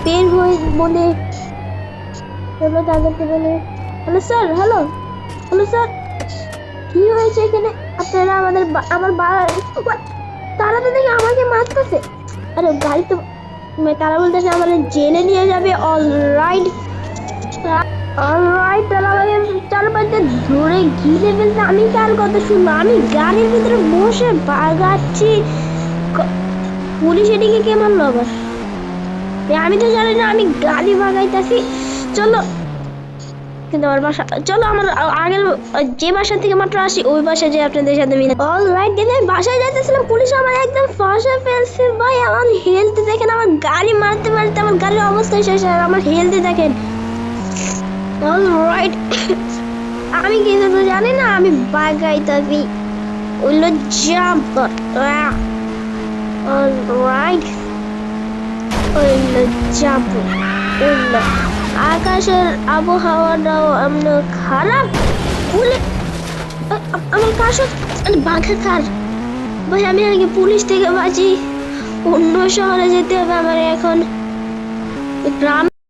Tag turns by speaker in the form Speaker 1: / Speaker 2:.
Speaker 1: বের হয়ে বলে চলো তাদেরকে বলে hello sir, hello hello sir, কি হয়েছে এখানে? আপনারা আমার তারা তো দেখে আমাকে মারতেছে। আরে গাড়ি তো তারা বলতেছে আমাদের জেলে নিয়ে যাবে। অলরাইট অলরাইট, তারা আমাকে চারপাশে ধরে ঘিরে ফেলছে। আমি কার কথা শুনবো? আমি গাড়ির ভিতরে বসে বাগাচ্ছি। পুলিশ এদিকে কে মারলো আবার? আমি তো জানি না, আমি গাড়ি ভাগাইতেছি। চলো, কিন্তু আমার বাসা, চলো আমার আগের যে বাসা থেকে মাত্র আসি ওই বাসায় যে আপনাদের সাথে মিলে। অলরাইট, কিন্তু আমি বাসায় যাইতেছিলাম, পুলিশ আমার একদম ফাঁসে ফেলছে। ভাই আমার হেলথ দেখেন, আমার গাড়ি মারতে মারতে আমার গাড়ির অবস্থা শেষ। আর আমার হেলথ দেখেন। অলরাইট, আমি কিন্তু তো জানি না, আমি বাগাইতেছি। ওইলো জাম্প। অলরাইট, ওইলো জাম্প। ওইলো আকাশের আবহাওয়াটাও এমন খারাপ। আমার কাছে বাঘা কার? ভাই আমি আগে পুলিশ থেকে বাঁচি, অন্য শহরে যেতে হবে আমার এখন। গ্রাম